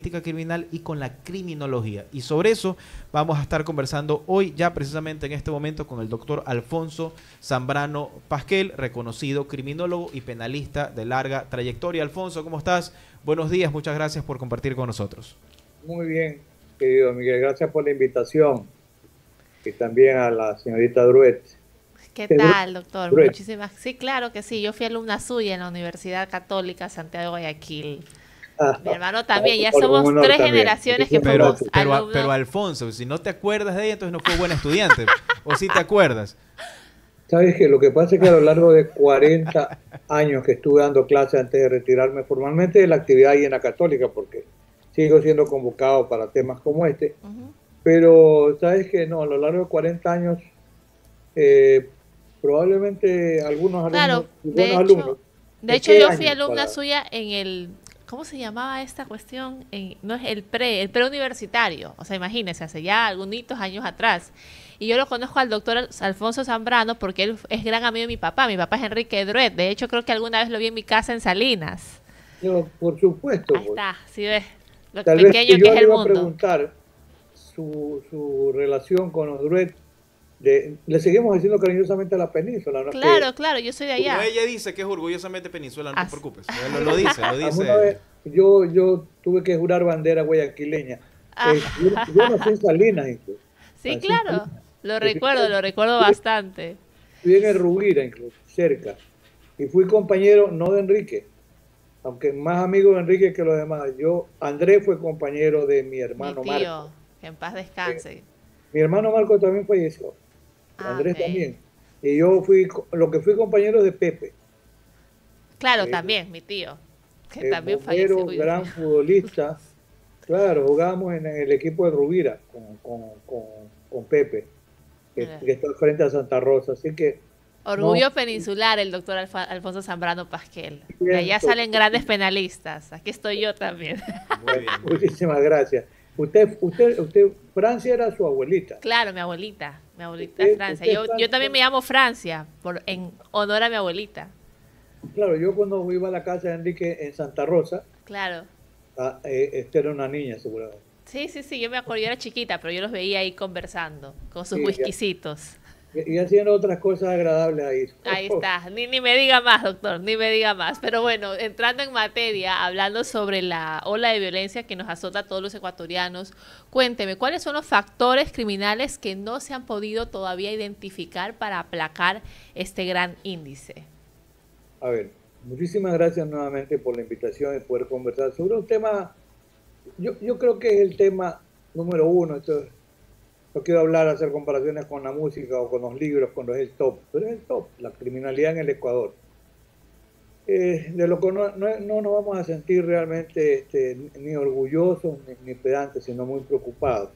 estadística criminal y con la criminología. Y sobre eso vamos a estar conversando hoy, ya precisamente en este momento, con el doctor Alfonso Zambrano Pasquel, reconocido criminólogo y penalista de larga trayectoria. Alfonso, ¿cómo estás? Buenos días, muchas gracias por compartir con nosotros. Muy bien, querido Miguel, gracias por la invitación y también a la señorita Druet. ¿Qué ¿Es tal, doctor? Druet? Muchísimas. Sí, claro que sí. Yo fui alumna suya en la Universidad Católica Santiago de Guayaquil. Ah, Mi hermano también. Ya un somos honor tres también. generaciones que Muchísimas Pero, fuimos gracias. pero alumnos. Alfonso, si no te acuerdas de ella, entonces no fue buena estudiante. ¿O sí te acuerdas? Sabes que lo que pasa es que a lo largo de 40 años que estuve dando clases antes de retirarme formalmente de la actividad ahí en la Católica, porque sigo siendo convocado para temas como este, Ujú. pero sabes que no, a lo largo de 40 años, eh, probablemente algunos alumnos, Claro, buenos alumnos, de ¿en hecho qué yo fui año? alumna Para, suya en el, ¿cómo se llamaba esta cuestión? No es el preuniversitario, o sea, imagínese, hace ya algunos años atrás. Y yo lo conozco al doctor Alfonso Zambrano porque él es gran amigo de mi papá es Enrique Druet, de hecho creo que alguna vez lo vi en mi casa en Salinas. yo, por supuesto, Ahí pues. está, si ves lo Tal vez pequeño que que yo es le el iba a mundo. preguntar su relación con Odruet, le seguimos diciendo cariñosamente a la península, ¿no? Que Claro, claro, yo soy de Como allá. ella dice que es orgullosamente peninsular, no te As- preocupes. Ella lo dice, lo alguna dice. vez yo tuve que jurar bandera guayaquileña. Yo nací en Salinas, incluso. Sí, Nací en claro, Salinas. Nací en Salinas. lo recuerdo bastante. Estudié en el Rubira, incluso, cerca. Y fui compañero, no de Enrique, aunque más amigo de Enrique que los demás. Andrés fue compañero de mi Mi hermano Marco. tío, que en paz Eh, descanse. Mi hermano Marco también falleció. Ah, Andrés ok. también. Y yo lo que fui compañero de Pepe, Claro, eh, también, mi tío, que también falleció. bombero, Uy, Dios mío. gran futbolista. Claro, jugábamos en el equipo de Rubira con Pepe, Mira. que está frente a Santa Rosa. Así que, no, Orgullo peninsular, el doctor Alfonso Zambrano Pasquel. De allá siento, salen grandes penalistas. Aquí estoy yo también. Muy bien, muy bien. muchísimas gracias. Francia era su abuelita. Claro, mi abuelita de Francia. Usted es Yo también Francia. me llamo Francia, en honor a mi abuelita. Claro, yo cuando iba a la casa de Enrique en Santa Rosa, Claro. esta era una niña seguramente. Sí, sí, sí, yo me acuerdo, yo era chiquita, pero yo los veía ahí conversando, con sus Sí, whiskycitos. y haciendo otras cosas agradables ahí. Ahí está, ni me diga más, doctor, ni me diga más. Pero bueno, entrando en materia, hablando sobre la ola de violencia que nos azota a todos los ecuatorianos, cuénteme, ¿cuáles son los factores criminales que no se han podido todavía identificar para aplacar este gran índice? A ver, muchísimas gracias nuevamente por la invitación de poder conversar sobre un tema, yo creo que es el tema número uno. No quiero hablar, hacer comparaciones con la música o con los libros, cuando es el top, pero es el top, la criminalidad en el Ecuador. De lo que no nos vamos a sentir realmente ni orgullosos ni pedantes, sino muy preocupados.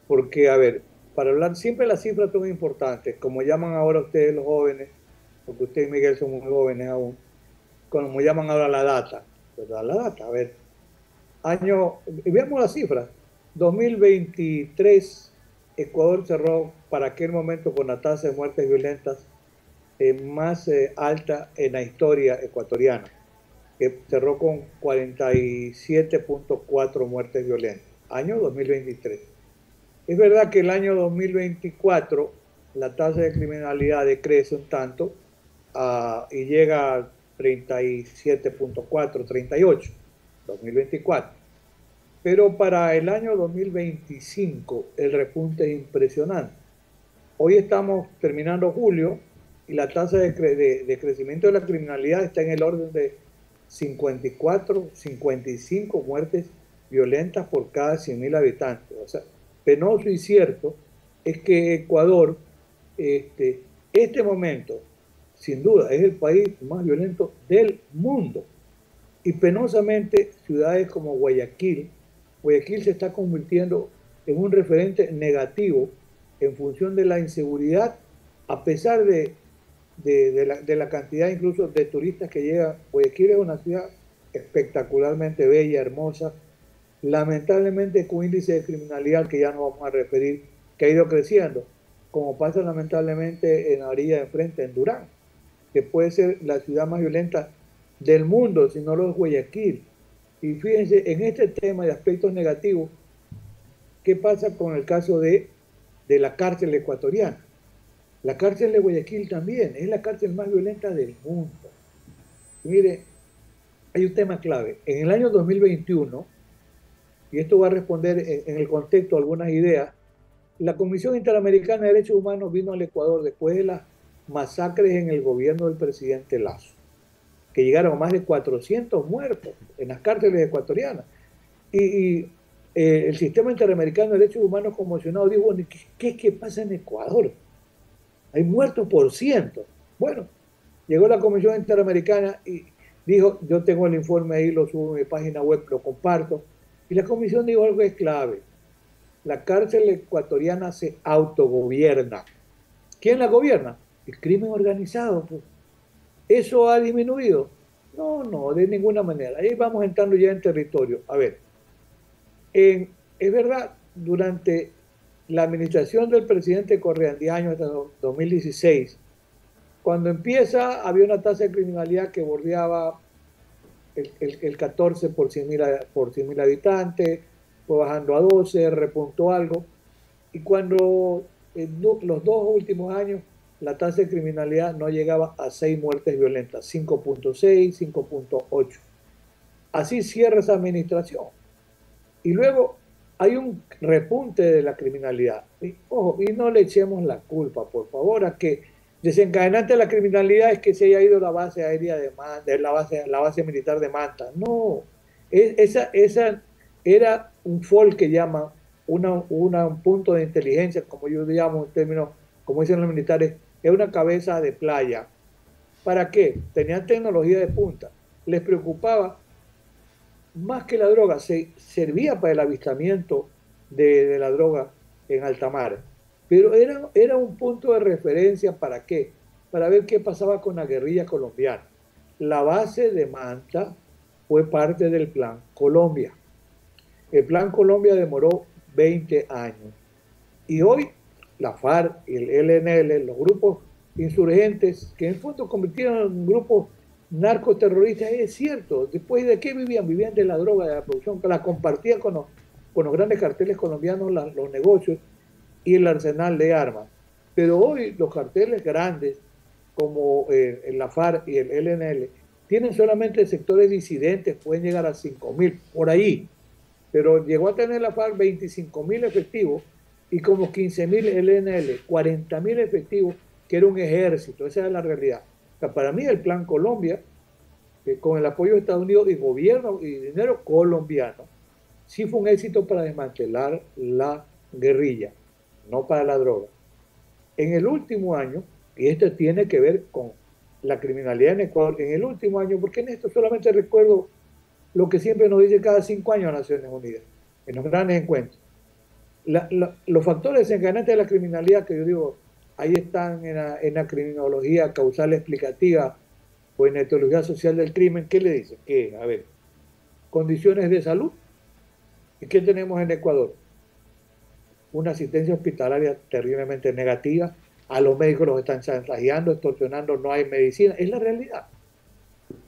Porque, a ver, para hablar, siempre las cifras son importantes, como llaman ahora ustedes los jóvenes, porque usted y Miguel son muy jóvenes aún, como llaman ahora la data, ¿verdad? La data, a ver, y veamos las cifras, 2023, Ecuador cerró para aquel momento con la tasa de muertes violentas más alta en la historia ecuatoriana, que cerró con 47.4 muertes violentas, año 2023. Es verdad que el año 2024 la tasa de criminalidad decrece un tanto y llega a 37.4, 38, 2024. Pero para el año 2025 el repunte es impresionante. Hoy estamos terminando julio y la tasa de crecimiento de la criminalidad está en el orden de 54, 55 muertes violentas por cada 100.000 habitantes. O sea, penoso y cierto es que Ecuador, este momento, sin duda, es el país más violento del mundo. Y penosamente, ciudades como Guayaquil se está convirtiendo en un referente negativo en función de la inseguridad, a pesar de la cantidad incluso de turistas que llegan. Guayaquil es una ciudad espectacularmente bella, hermosa, lamentablemente con un índice de criminalidad que ya no vamos a referir, que ha ido creciendo, como pasa lamentablemente en la orilla de enfrente, en Durán, que puede ser la ciudad más violenta del mundo, si no lo es Guayaquil. Y fíjense, en este tema de aspectos negativos, ¿qué pasa con el caso de la cárcel ecuatoriana? La cárcel de Guayaquil también es la cárcel más violenta del mundo. Mire, hay un tema clave. En el año 2021, y esto va a responder en el contexto a algunas ideas, la Comisión Interamericana de Derechos Humanos vino al Ecuador después de las masacres en el gobierno del presidente Lazo, que llegaron a más de 400 muertos en las cárceles ecuatorianas. Y el Sistema Interamericano de Derechos Humanos conmocionado dijo, bueno, ¿qué pasa en Ecuador? Hay muertos por cientos. Bueno, llegó la Comisión Interamericana y dijo, yo tengo el informe ahí, lo subo en mi página web, lo comparto. Y la Comisión dijo algo que es clave. La cárcel ecuatoriana se autogobierna. ¿Quién la gobierna? El crimen organizado. Pues. ¿Eso ha disminuido? No, no, de ninguna manera. Ahí vamos entrando ya en territorio. A ver, es verdad, durante la administración del presidente Correa, en 10 años hasta 2016, cuando empieza había una tasa de criminalidad que bordeaba el 14 por 100.000 habitantes, fue bajando a 12, repuntó algo, y cuando los 2 últimos años la tasa de criminalidad no llegaba a 6 muertes violentas, 5.6, 5.8. Así cierra esa administración. Y luego hay un repunte de la criminalidad. Y, ojo, y no le echemos la culpa, por favor, a que desencadenante de la criminalidad es que se haya ido la base aérea de la base militar de Manta. No, esa era un FOL que llaman un punto de inteligencia, como yo llamo en términos, como dicen los militares, es una cabeza de playa. ¿Para qué? Tenían tecnología de punta. Les preocupaba más que la droga, servía para el avistamiento de la droga en alta mar. Pero era un punto de referencia ¿para qué? Para ver qué pasaba con la guerrilla colombiana. La base de Manta fue parte del Plan Colombia. El Plan Colombia demoró 20 años. Y hoy la FARC y el ELN, los grupos insurgentes, que en el fondo convirtieron en grupos narcoterroristas, es cierto. Después, ¿de qué vivían? Vivían de la droga, de la producción, que la compartían con los grandes carteles colombianos, los negocios y el arsenal de armas. Pero hoy los carteles grandes, como la FARC y el ELN, tienen solamente sectores disidentes, pueden llegar a 5.000, por ahí. Pero llegó a tener la FARC 25.000 efectivos y como 15.000 ELN, 40.000 efectivos, que era un ejército. Esa es la realidad. O sea, para mí el Plan Colombia, con el apoyo de Estados Unidos y gobierno y dinero colombiano, sí fue un éxito para desmantelar la guerrilla, no para la droga. En el último año, y esto tiene que ver con la criminalidad en Ecuador, en el último año, porque en esto solamente recuerdo lo que siempre nos dice cada 5 años Naciones Unidas, en los grandes encuentros. Los factores desencadenantes de la criminalidad, que yo digo, ahí están en la criminología causal explicativa o en la etiología social del crimen, ¿qué le dice? Que, a ver, condiciones de salud. ¿Y qué tenemos en Ecuador? Una asistencia hospitalaria terriblemente negativa, a los médicos los están chantajeando, extorsionando, no hay medicina, es la realidad.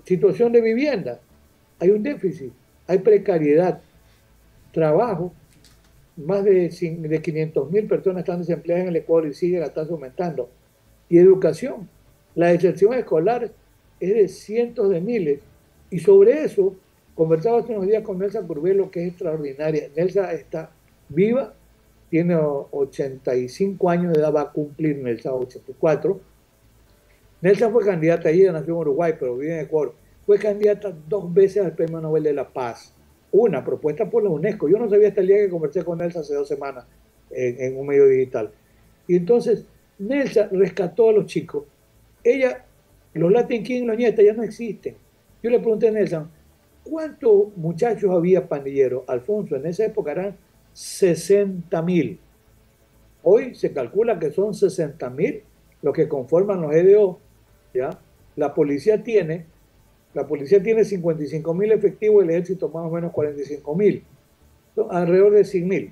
Situación de vivienda, hay un déficit, hay precariedad, trabajo, más de 500.000 personas están desempleadas en el Ecuador y sigue la tasa aumentando. Y educación, la deserción escolar es de cientos de miles. Y sobre eso, conversaba hace unos días con Nelsa Curvelo, que es extraordinaria. Nelsa está viva, tiene 85 años de edad, va a cumplir Nelsa 84. Nelsa fue candidata, ella nació en Uruguay, pero vive en Ecuador. Fue candidata 2 veces al Premio Nobel de la Paz. Una propuesta por la UNESCO. Yo no sabía hasta el día que conversé con Nelsa hace 2 semanas en un medio digital. Y entonces Nelsa rescató a los chicos. Ella, los Latin King, los nietas ya no existen. Yo le pregunté a Nelsa, ¿cuántos muchachos había pandilleros? Alfonso, en esa época eran 60.000. Hoy se calcula que son 60.000 los que conforman los EDO. ¿Ya? La policía tiene 55.000 efectivos y el ejército más o menos 45.000. Alrededor de 100.000.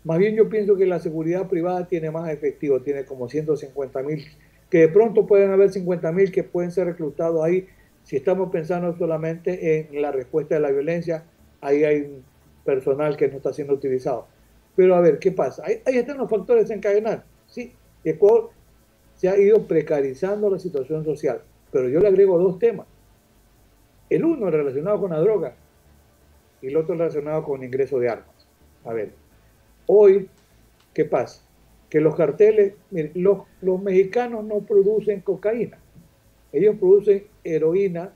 Más bien yo pienso que la seguridad privada tiene más efectivos, tiene como 150.000, que de pronto pueden haber 50.000 que pueden ser reclutados ahí si estamos pensando solamente en la respuesta de la violencia ahí hay un personal que no está siendo utilizado. Pero a ver, ¿qué pasa? Ahí están los factores desencadenantes. Sí, Ecuador se ha ido precarizando la situación social, pero yo le agrego dos temas. El uno relacionado con la droga y el otro relacionado con el ingreso de armas. A ver, hoy, ¿qué pasa? Que los carteles, miren, los mexicanos no producen cocaína, ellos producen heroína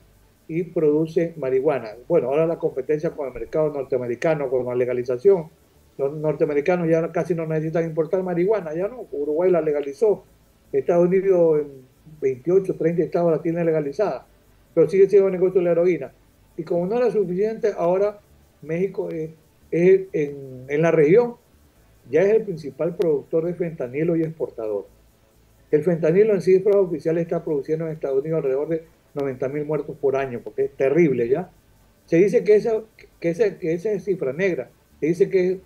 y producen marihuana. Bueno, ahora la competencia con el mercado norteamericano, con la legalización, los norteamericanos ya casi no necesitan importar marihuana, ya no, Uruguay la legalizó, Estados Unidos en 28, 30 estados la tiene legalizada, pero sigue siendo un negocio de la heroína. Y como no era suficiente, ahora México en la región ya es el principal productor de fentanilo y exportador. El fentanilo en cifras oficiales está produciendo en Estados Unidos alrededor de 90.000 muertos por año, porque es terrible ya. Se dice que esa es cifra negra, se dice que es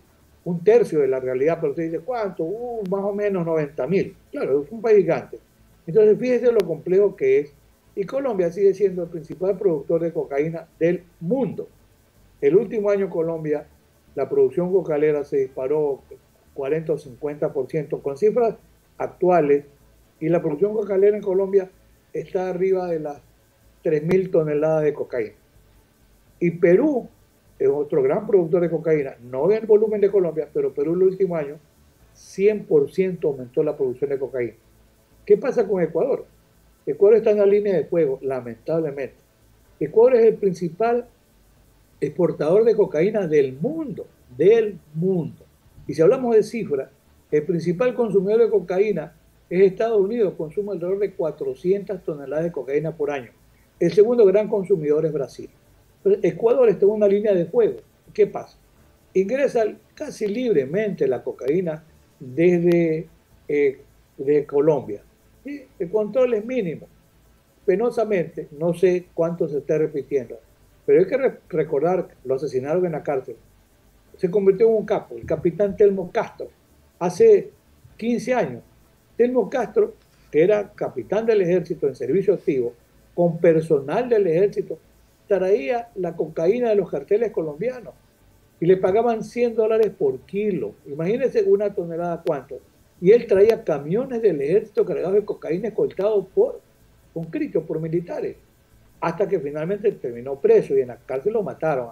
un tercio de la realidad, pero se dice, ¿cuánto? Más o menos 90.000. Claro, es un país gigante. Entonces, fíjese lo complejo que es. Y Colombia sigue siendo el principal productor de cocaína del mundo. El último año Colombia, la producción cocalera se disparó 40 o 50%, con cifras actuales, y la producción cocalera en Colombia está arriba de las 3.000 toneladas de cocaína. Y Perú es otro gran productor de cocaína, no en el volumen de Colombia, pero Perú el último año 100% aumentó la producción de cocaína. ¿Qué pasa con Ecuador? Ecuador está en la línea de fuego, lamentablemente. Ecuador es el principal exportador de cocaína del mundo, del mundo. Y si hablamos de cifras, el principal consumidor de cocaína es Estados Unidos, consume alrededor de 400 toneladas de cocaína por año. El segundo gran consumidor es Brasil. Entonces, Ecuador está en una línea de fuego. ¿Qué pasa? Ingresa casi libremente la cocaína desde Colombia. ¿Sí? El control es mínimo. Penosamente, no sé cuánto se está repitiendo, pero hay que recordar, lo asesinaron en la cárcel. Se convirtió en un capo, el capitán Telmo Castro, hace 15 años. Telmo Castro, que era capitán del ejército en servicio activo, con personal del ejército, traía la cocaína de los carteles colombianos y le pagaban $100 por kilo. Imagínense una tonelada, ¿cuánto? Y él traía camiones del ejército cargados de cocaína escoltados conscritos por militares, hasta que finalmente terminó preso y en la cárcel lo mataron,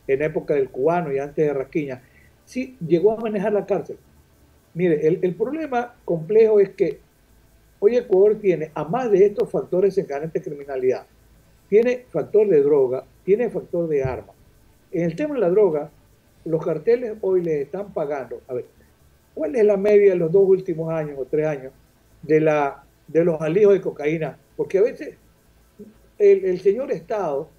en época del cubano y antes de Rasquiña. Sí, llegó a manejar la cárcel. Mire, el problema complejo es que hoy Ecuador tiene, a más de estos factores desencadenantes de criminalidad, tiene factor de droga, tiene factor de armas. En el tema de la droga, los carteles hoy les están pagando, a ver, ¿cuál es la media de los 2 últimos años o 3 años de los alijos de cocaína? Porque a veces el señor Estado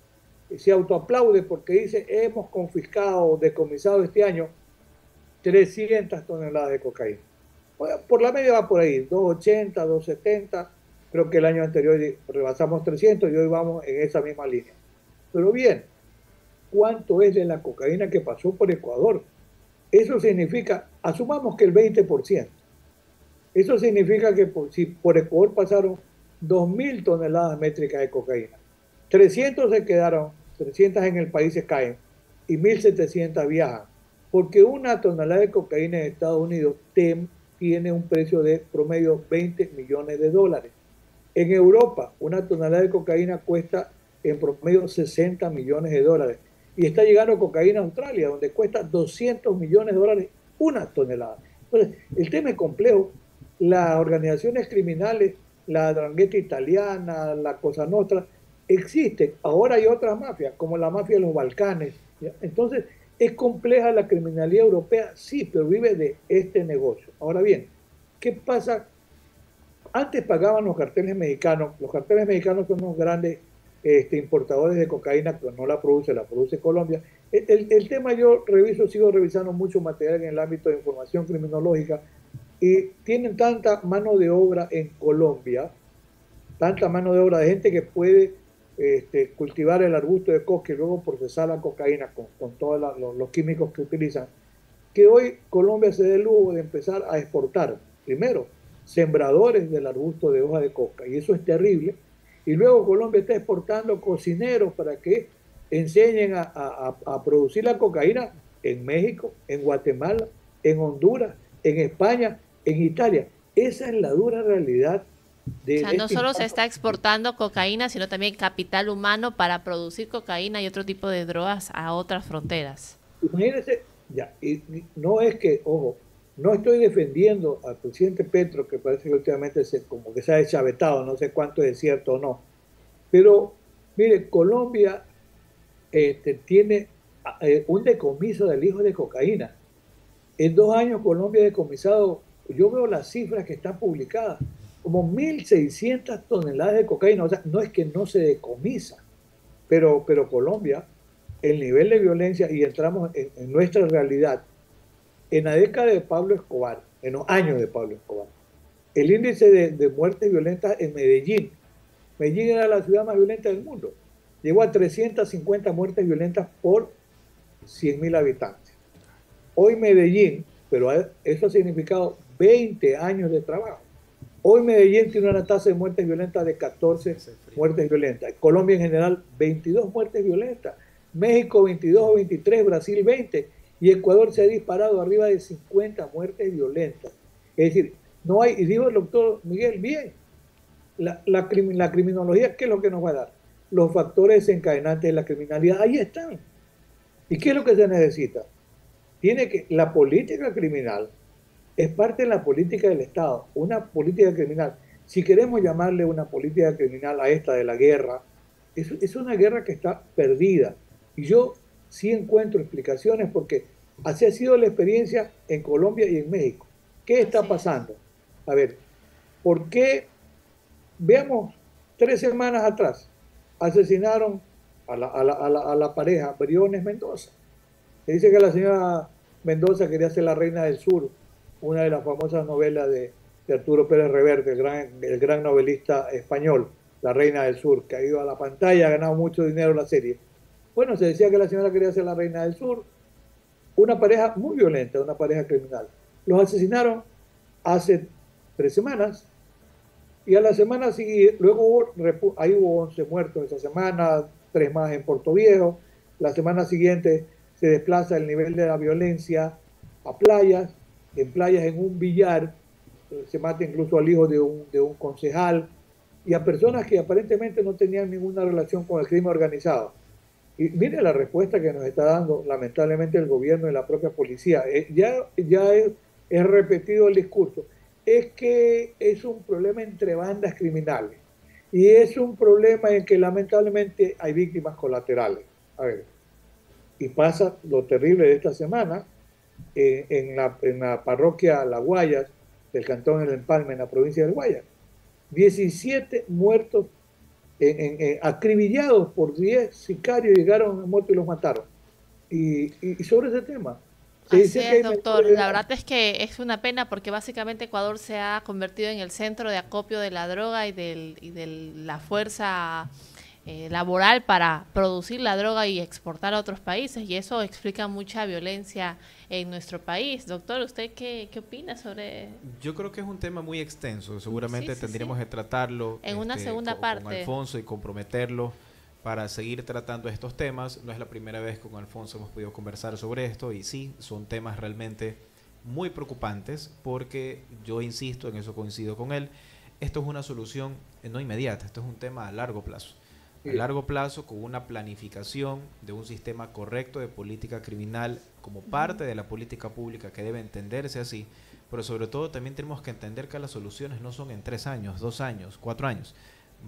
se autoaplaude porque dice, hemos confiscado, decomisado este año 300 toneladas de cocaína. Por la media va por ahí, 280, 270, creo que el año anterior rebasamos 300 y hoy vamos en esa misma línea. Pero bien, ¿cuánto es de la cocaína que pasó por Ecuador? Eso significa, asumamos que el 20%. Eso significa que si por Ecuador pasaron 2.000 toneladas métricas de cocaína, 300 se quedaron, 300 en el país se caen y 1.700 viajan. Porque una tonelada de cocaína en Estados Unidos tiene un precio de promedio $20 millones. En Europa, una tonelada de cocaína cuesta en promedio $60 millones. Y está llegando cocaína a Australia, donde cuesta $200 millones una tonelada. Entonces, el tema es complejo. Las organizaciones criminales, la 'Ndrangheta italiana, la Cosa Nostra, existen. Ahora hay otras mafias, como la mafia de los Balcanes. ¿Ya? Entonces, ¿es compleja la criminalidad europea? Sí, pero vive de este negocio. Ahora bien, ¿qué pasa? Antes pagaban los carteles mexicanos. Los carteles mexicanos son unos grandes importadores de cocaína, pero no la produce Colombia. El tema yo sigo revisando mucho material en el ámbito de información criminológica, y tienen tanta mano de obra en Colombia, tanta mano de obra de gente que puede cultivar el arbusto de coca y luego procesar la cocaína con todos los químicos que utilizan, que hoy Colombia se dé el lujo de empezar a exportar, primero, sembradores del arbusto de hoja de coca, y eso es terrible, y luego Colombia está exportando cocineros para que enseñen a producir la cocaína en México, en Guatemala, en Honduras, en España, en Italia. Esa es la dura realidad o sea, no solo se está exportando cocaína, sino también capital humano para producir cocaína y otro tipo de drogas a otras fronteras. Imagínense, ya, y no es que, ojo, no estoy defendiendo al presidente Petro, que parece que últimamente como que se ha deschavetado, no sé cuánto es cierto o no, pero mire, Colombia tiene un decomiso del hijo de cocaína. En 2 años Colombia ha decomisado, yo veo las cifras que están publicadas, como 1.600 toneladas de cocaína. O sea, no es que no se decomisa, pero Colombia, el nivel de violencia, y entramos en nuestra realidad, en la década de Pablo Escobar, en los años de Pablo Escobar, el índice de muertes violentas en Medellín era la ciudad más violenta del mundo, llegó a 350 muertes violentas por 100.000 habitantes. Hoy Medellín, pero eso ha significado 20 años de trabajo. Hoy Medellín tiene una tasa de muertes violentas de 14 muertes violentas. Colombia en general, 22 muertes violentas. México, 22 o 23. Brasil, 20. Y Ecuador se ha disparado arriba de 50 muertes violentas. Es decir, no hay, y dijo el doctor Miguel, bien, la criminología, ¿qué es lo que nos va a dar? Los factores desencadenantes de la criminalidad, ahí están. ¿Y qué es lo que se necesita? La política criminal es parte de la política del Estado, una política criminal. Si queremos llamarle una política criminal a esta de la guerra, es una guerra que está perdida. Y yo sí encuentro explicaciones porque así ha sido la experiencia en Colombia y en México. ¿Qué está pasando? A ver, ¿por qué? Veamos, 3 semanas atrás asesinaron a la pareja Briones Mendoza. Se dice que la señora Mendoza quería ser la reina del sur, una de las famosas novelas de Arturo Pérez Reverte, el gran novelista español, La Reina del Sur, que ha ido a la pantalla, ha ganado mucho dinero en la serie. Bueno, se decía que la señora quería ser la Reina del Sur, una pareja muy violenta, una pareja criminal. Los asesinaron hace 3 semanas y a la semana siguiente, luego ahí hubo 11 muertos esa semana, 3 más en Puerto Viejo. La semana siguiente se desplaza el nivel de la violencia a playas, en un billar, se mata incluso al hijo de un concejal y a personas que aparentemente no tenían ninguna relación con el crimen organizado. Y mire la respuesta que nos está dando lamentablemente el gobierno y la propia policía. Ya es repetido el discurso. Es que es un problema entre bandas criminales y es un problema en que lamentablemente hay víctimas colaterales. A ver, y pasa lo terrible de esta semana en la parroquia La Guayas del cantón El Empalme, en la provincia del Guayas. 17 muertos acribillados por 10 sicarios, llegaron en moto y los mataron. Y sobre ese tema. Así es, doctor. La verdad es que es una pena porque básicamente Ecuador se ha convertido en el centro de acopio de la droga y de la fuerza laboral para producir la droga y exportar a otros países, y eso explica mucha violencia en nuestro país. Doctor, ¿usted qué opina sobre...? Yo creo que es un tema muy extenso, seguramente tendríamos que tratarlo en una segunda parte con Alfonso y comprometerlo para seguir tratando estos temas. No es la primera vez que con Alfonso hemos podido conversar sobre esto y sí, son temas realmente muy preocupantes porque yo insisto, en eso coincido con él, esto es una solución no inmediata, esto es un tema a largo plazo. A largo plazo, con una planificación de un sistema correcto de política criminal como parte de la política pública que debe entenderse así, pero sobre todo también tenemos que entender que las soluciones no son en 3 años, 2 años, 4 años.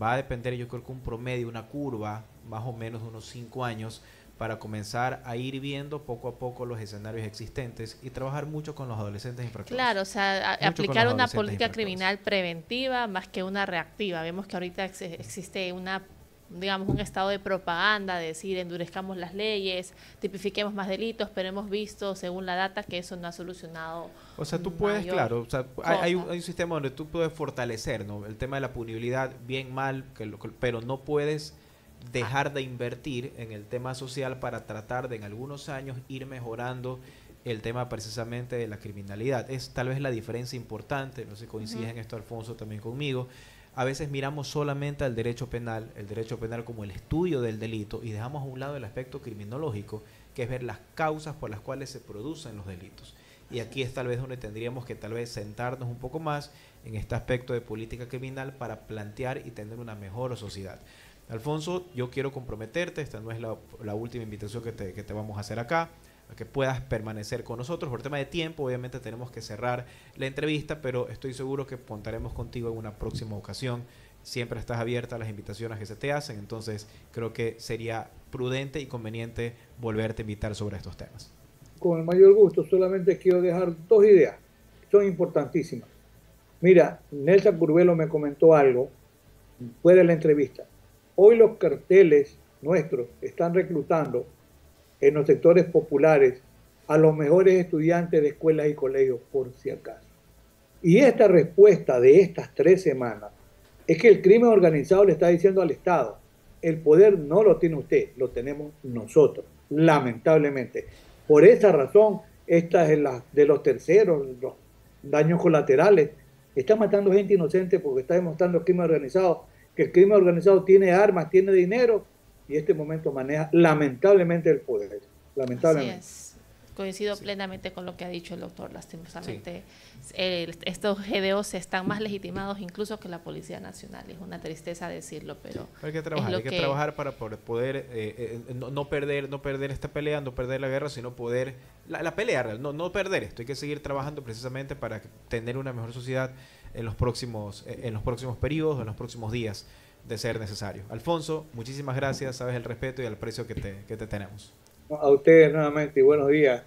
Va a depender, yo creo que un promedio, una curva, más o menos de unos 5 años, para comenzar a ir viendo poco a poco los escenarios existentes y trabajar mucho con los adolescentes infractores. Claro, o sea, aplicar una política criminal preventiva más que una reactiva. Vemos que ahorita existe un estado de propaganda, de decir endurezcamos las leyes, tipifiquemos más delitos, pero hemos visto, según la data, que eso no ha solucionado. O sea, tú puedes, claro, o sea, hay un sistema donde tú puedes fortalecer, ¿no?, el tema de la punibilidad, bien, mal, pero no puedes dejar de invertir en el tema social para tratar de en algunos años ir mejorando el tema precisamente de la criminalidad. Es tal vez la diferencia importante, no sé si coincides en esto, Alfonso, también conmigo. a veces miramos solamente al derecho penal, el derecho penal como el estudio del delito, y dejamos a un lado el aspecto criminológico, que es ver las causas por las cuales se producen los delitos. Y aquí es tal vez donde tendríamos que tal vez sentarnos un poco más en este aspecto de política criminal para plantear y tener una mejor sociedad. Alfonso, yo quiero comprometerte, esta no es la última invitación que te vamos a hacer acá, a que puedas permanecer con nosotros. Por tema de tiempo, obviamente tenemos que cerrar la entrevista, pero estoy seguro que contaremos contigo en una próxima ocasión. Siempre estás abierta a las invitaciones que se te hacen, entonces creo que sería prudente y conveniente volverte a invitar sobre estos temas. Con el mayor gusto, solamente quiero dejar dos ideas, que son importantísimas. Mira, Nelson Curvelo me comentó algo fuera de la entrevista. Hoy los carteles nuestros están reclutando en los sectores populares a los mejores estudiantes de escuelas y colegios, por si acaso. Y esta respuesta de estas 3 semanas es que el crimen organizado le está diciendo al Estado, el poder no lo tiene usted, lo tenemos nosotros, lamentablemente. Por esa razón, esta es la de los terceros, los daños colaterales. Está matando gente inocente porque está demostrando el crimen organizado, que el crimen organizado tiene armas, tiene dinero, y en este momento maneja lamentablemente el poder. Lamentablemente. Así es. Coincido plenamente con lo que ha dicho el doctor. Lastimosamente, estos GDOs están más legitimados incluso que la Policía Nacional. Es una tristeza decirlo, pero hay que trabajar para poder no perder esta pelea, no perder la guerra, sino poder la pelea real, no perder esto. Hay que seguir trabajando precisamente para tener una mejor sociedad en los próximos periodos, en los próximos días, de ser necesario. Alfonso, muchísimas gracias, sabes el respeto y el aprecio que te tenemos. A ustedes nuevamente y buenos días.